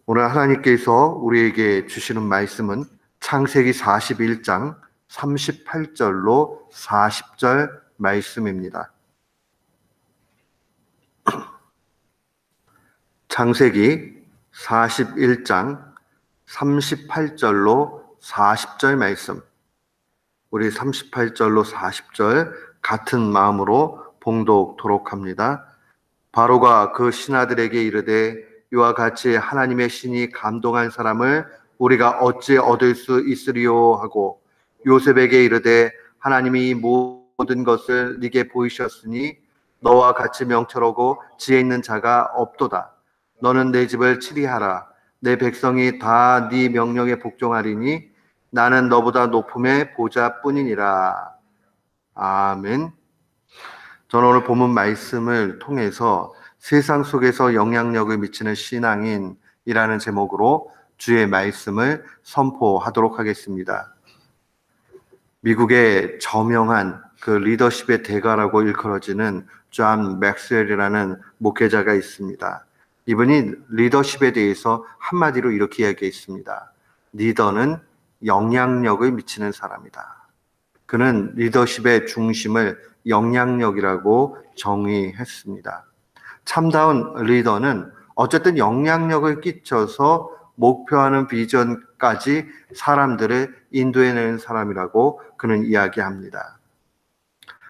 오늘 하나님께서 우리에게 주시는 말씀은 창세기 41장 38절로 40절 말씀입니다. 창세기 41장 38절로 40절 말씀. 우리 38절로 40절 같은 마음으로 봉독토록 합니다. 바로가 그 신하들에게 이르되 이와 같이 하나님의 신이 감동한 사람을 우리가 어찌 얻을 수 있으리요 하고 요셉에게 이르되 하나님이 모든 것을 네게 보이셨으니 너와 같이 명철하고 지혜 있는 자가 없도다. 너는 내 집을 치리하라. 내 백성이 다 네 명령에 복종하리니 나는 너보다 높음의 보좌뿐이니라. 아멘. 저는 오늘 본문 말씀을 통해서 세상 속에서 영향력을 미치는 신앙인이라는 제목으로 주의 말씀을 선포하도록 하겠습니다. 미국의 저명한 그 리더십의 대가라고 일컬어지는 존 맥스웰이라는 목회자가 있습니다. 이분이 리더십에 대해서 한마디로 이렇게 이야기했습니다. 리더는 영향력을 미치는 사람이다. 그는 리더십의 중심을 영향력이라고 정의했습니다. 참다운 리더는 어쨌든 영향력을 끼쳐서 목표하는 비전까지 사람들을 인도해내는 사람이라고 그는 이야기합니다.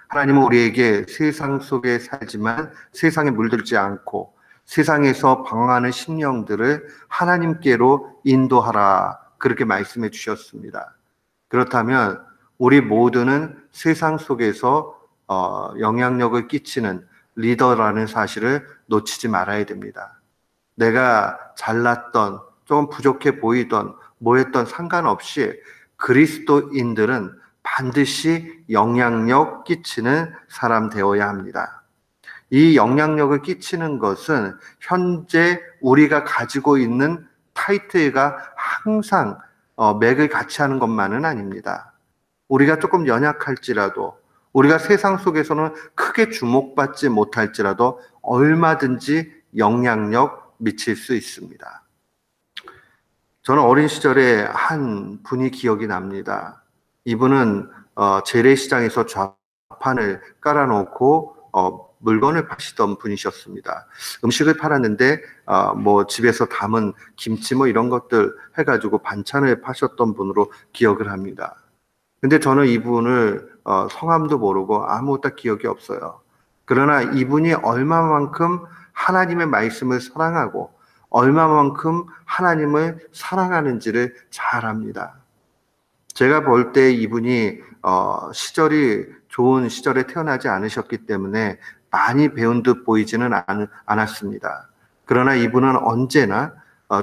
하나님은 우리에게 세상 속에 살지만 세상에 물들지 않고 세상에서 방황하는 심령들을 하나님께로 인도하라, 그렇게 말씀해 주셨습니다. 그렇다면 우리 모두는 세상 속에서 영향력을 끼치는 리더라는 사실을 놓치지 말아야 됩니다. 내가 잘났던, 조금 부족해 보이던, 뭐했던 상관없이 그리스도인들은 반드시 영향력 끼치는 사람 되어야 합니다. 이 영향력을 끼치는 것은 현재 우리가 가지고 있는 타이틀과 항상 맥을 같이 하는 것만은 아닙니다. 우리가 조금 연약할지라도, 우리가 세상 속에서는 크게 주목받지 못할지라도 얼마든지 영향력 미칠 수 있습니다. 저는 어린 시절에 한 분이 기억이 납니다. 이분은 재래시장에서 좌판을 깔아놓고 물건을 파시던 분이셨습니다. 음식을 팔았는데 집에서 담은 김치 이런 것들 해가지고 반찬을 파셨던 분으로 기억을 합니다. 근데 저는 이분을 성함도 모르고 아무것도 기억이 없어요. 그러나 이분이 얼마만큼 하나님의 말씀을 사랑하고 얼마만큼 하나님을 사랑하는지를 잘 압니다. 제가 볼 때 이분이 시절이 좋은 시절에 태어나지 않으셨기 때문에 많이 배운 듯 보이지는 않았습니다. 그러나 이분은 언제나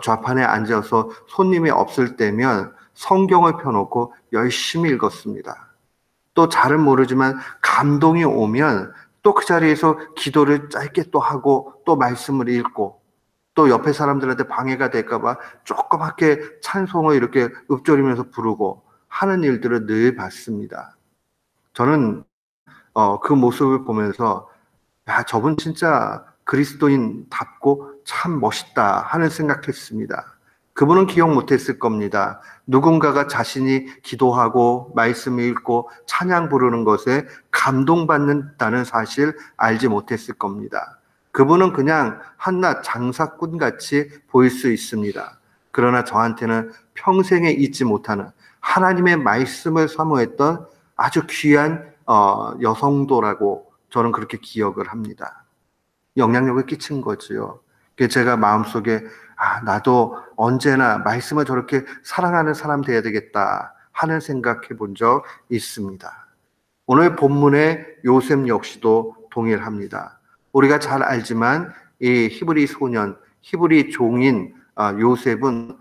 좌판에 앉아서 손님이 없을 때면 성경을 펴놓고 열심히 읽었습니다. 또 잘은 모르지만 감동이 오면 또 그 자리에서 기도를 짧게 또 하고 또 말씀을 읽고 또 옆에 사람들한테 방해가 될까봐 조그맣게 찬송을 이렇게 읊조리면서 부르고 하는 일들을 늘 봤습니다. 저는 그 모습을 보면서 야, 저분 진짜 그리스도인답고 참 멋있다 하는 생각했습니다. 그분은 기억 못했을 겁니다. 누군가가 자신이 기도하고 말씀 읽고 찬양 부르는 것에 감동받는다는 사실 알지 못했을 겁니다. 그분은 그냥 한낱 장사꾼같이 보일 수 있습니다. 그러나 저한테는 평생에 잊지 못하는 하나님의 말씀을 사모했던 아주 귀한 여성도라고 저는 그렇게 기억을 합니다. 영향력을 끼친 거지요. 제가 마음속에 나도 언제나 말씀을 저렇게 사랑하는 사람 돼야 되겠다 하는 생각해 본 적 있습니다. 오늘 본문의 요셉 역시도 동일합니다. 우리가 잘 알지만 이 히브리 소년, 히브리 종인 요셉은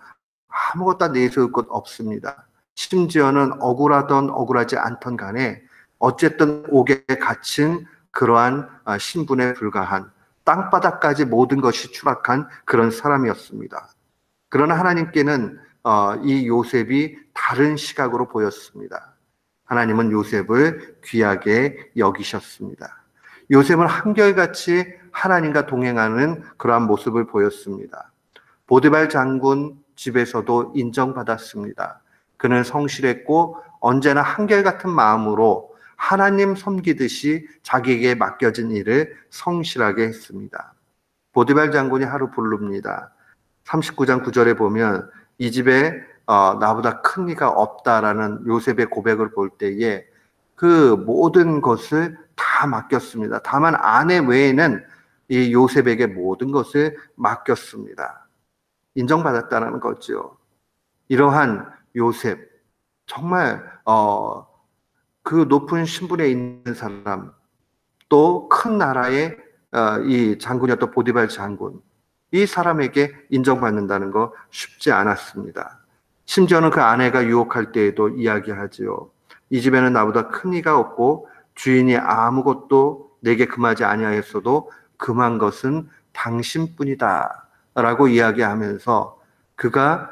아무것도 내세울 것 없습니다. 심지어는 억울하던 억울하지 않던 간에 어쨌든 옥에 갇힌 그러한 신분에 불과한 땅바닥까지 모든 것이 추락한 그런 사람이었습니다. 그러나 하나님께는 이 요셉이 다른 시각으로 보였습니다. 하나님은 요셉을 귀하게 여기셨습니다. 요셉은 한결같이 하나님과 동행하는 그러한 모습을 보였습니다. 보디발 장군 집에서도 인정받았습니다. 그는 성실했고 언제나 한결같은 마음으로 하나님 섬기듯이 자기에게 맡겨진 일을 성실하게 했습니다. 보디발 장군이 하루 부릅니다. 39장 9절에 보면 이 집에 나보다 큰 이가 없다라는 요셉의 고백을 볼 때에 그 모든 것을 다 맡겼습니다. 다만 아내 외에는 이 요셉에게 모든 것을 맡겼습니다. 인정받았다는 거죠. 이러한 요셉, 정말 그 높은 신분에 있는 사람, 또 큰 나라의 이 장군이었던 보디발 장군, 이 사람에게 인정받는다는 거 쉽지 않았습니다. 심지어는 그 아내가 유혹할 때에도 이야기하지요. 이 집에는 나보다 큰 이가 없고 주인이 아무것도 내게 금하지 아니하였어도 금한 것은 당신뿐이다 라고 이야기하면서 그가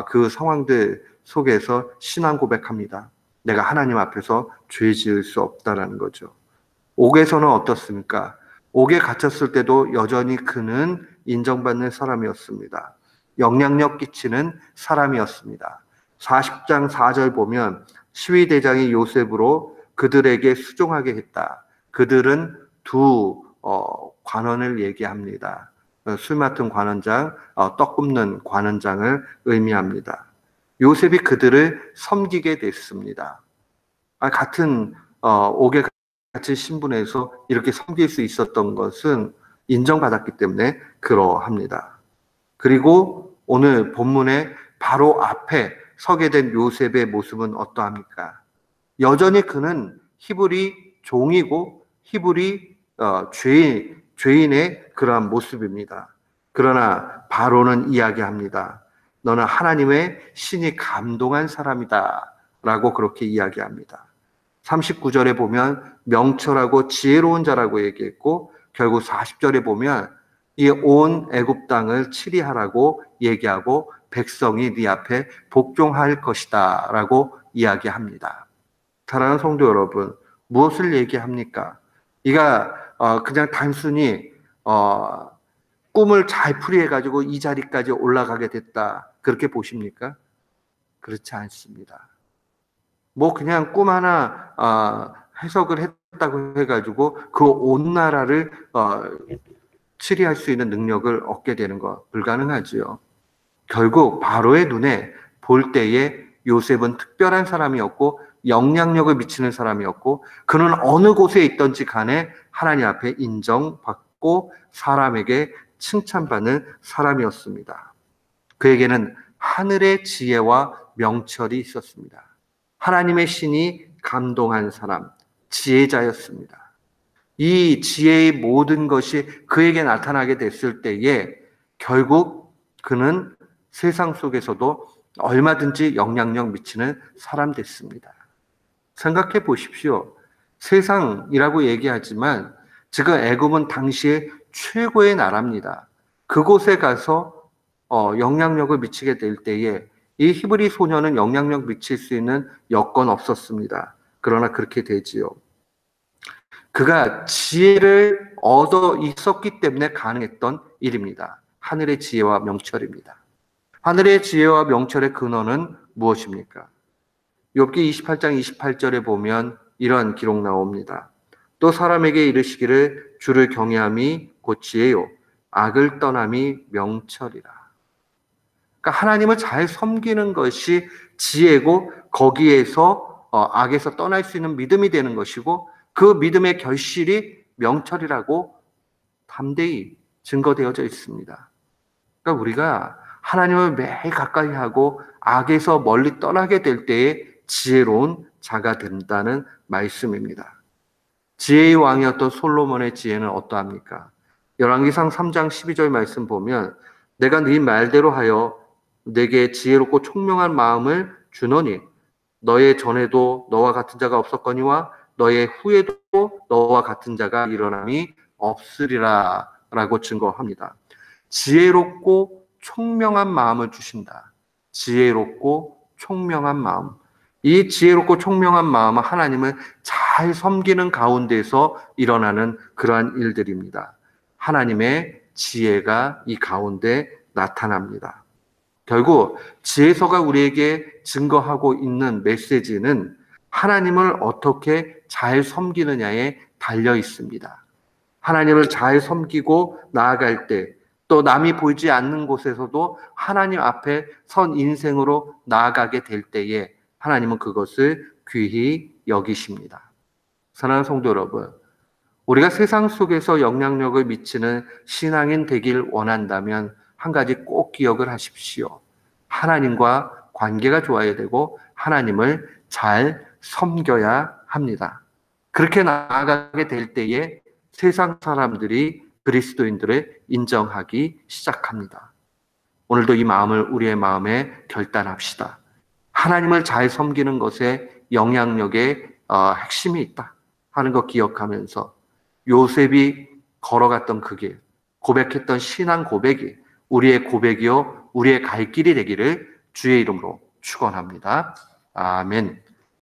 그 상황들 속에서 신앙 고백합니다. 내가 하나님 앞에서 죄 지을 수 없다라는 거죠. 옥에서는 어떻습니까? 옥에 갇혔을 때도 여전히 그는 인정받는 사람이었습니다. 영향력 끼치는 사람이었습니다. 40장 4절 보면 시위대장이 요셉으로 그들에게 수종하게 했다. 그들은 두 관원을 얘기합니다. 술 맡은 관원장, 떡 굽는 관원장을 의미합니다. 요셉이 그들을 섬기게 됐습니다. 같은 옥에 갇힌 신분에서 이렇게 섬길 수 있었던 것은 인정받았기 때문에 그러합니다. 그리고 오늘 본문의 바로 앞에 서게 된 요셉의 모습은 어떠합니까? 여전히 그는 히브리 종이고 히브리 죄인의 그러한 모습입니다. 그러나 바로는 이야기합니다. 너는 하나님의 신이 감동한 사람이다 라고 그렇게 이야기합니다. 39절에 보면 명철하고 지혜로운 자라고 얘기했고 결국 40절에 보면 이 온 애굽 땅을 치리하라고 얘기하고 백성이 네 앞에 복종할 것이다 라고 이야기합니다. 사랑하는 성도 여러분, 무엇을 얘기합니까? 이가 그냥 단순히 꿈을 잘 풀이해가지고 이 자리까지 올라가게 됐다 그렇게 보십니까? 그렇지 않습니다. 뭐 그냥 꿈 하나 해석을 했다고 해가지고 그 온 나라를 치리할 수 있는 능력을 얻게 되는 거 불가능하지요. 결국 바로의 눈에 볼 때에 요셉은 특별한 사람이었고 영향력을 미치는 사람이었고 그는 어느 곳에 있던지 간에 하나님 앞에 인정받고 사람에게 칭찬받는 사람이었습니다. 그에게는 하늘의 지혜와 명철이 있었습니다. 하나님의 신이 감동한 사람, 지혜자였습니다. 이 지혜의 모든 것이 그에게 나타나게 됐을 때에 결국 그는 세상 속에서도 얼마든지 영향력 미치는 사람 됐습니다. 생각해 보십시오. 세상이라고 얘기하지만 지금 애굽은 당시에 최고의 나라입니다. 그곳에 가서 영향력을 미치게 될 때에 이 히브리 소녀는 영향력 미칠 수 있는 여건 없었습니다. 그러나 그렇게 되지요. 그가 지혜를 얻어 있었기 때문에 가능했던 일입니다. 하늘의 지혜와 명철입니다. 하늘의 지혜와 명철의 근원은 무엇입니까? 욥기 28장 28절에 보면 이러한 기록 나옵니다. 또 사람에게 이르시기를 주를 경외함이 곧 지혜요 악을 떠남이 명철이라. 그러니까 하나님을 잘 섬기는 것이 지혜고 거기에서 악에서 떠날 수 있는 믿음이 되는 것이고 그 믿음의 결실이 명철이라고 담대히 증거되어져 있습니다. 그러니까 우리가 하나님을 매일 가까이 하고 악에서 멀리 떠나게 될 때에 지혜로운 자가 된다는 말씀입니다. 지혜의 왕이었던 솔로몬의 지혜는 어떠합니까? 열왕기상 3장 12절 말씀 보면 내가 네 말대로 하여 내게 지혜롭고 총명한 마음을 주노니 너의 전에도 너와 같은 자가 없었거니와 너의 후에도 너와 같은 자가 일어남이 없으리라 라고 증거합니다. 지혜롭고 총명한 마음을 주신다. 지혜롭고 총명한 마음. 이 지혜롭고 총명한 마음은 하나님을 잘 섬기는 가운데서 일어나는 그러한 일들입니다. 하나님의 지혜가 이 가운데 나타납니다. 결국 지혜서가 우리에게 증거하고 있는 메시지는 하나님을 어떻게 잘 섬기느냐에 달려 있습니다. 하나님을 잘 섬기고 나아갈 때, 또 남이 보이지 않는 곳에서도 하나님 앞에 선 인생으로 나아가게 될 때에 하나님은 그것을 귀히 여기십니다. 사랑하는 성도 여러분, 우리가 세상 속에서 영향력을 미치는 신앙인 되길 원한다면 한 가지 꼭 기억을 하십시오. 하나님과 관계가 좋아야 되고 하나님을 잘 섬겨야 합니다. 그렇게 나아가게 될 때에 세상 사람들이 그리스도인들을 인정하기 시작합니다. 오늘도 이 마음을 우리의 마음에 결단합시다. 하나님을 잘 섬기는 것에 영향력의 핵심이 있다 하는 것 기억하면서 요셉이 걸어갔던 그 길, 고백했던 신앙 고백이 우리의 고백이요 우리의 갈 길이 되기를 주의 이름으로 축원합니다. 아멘.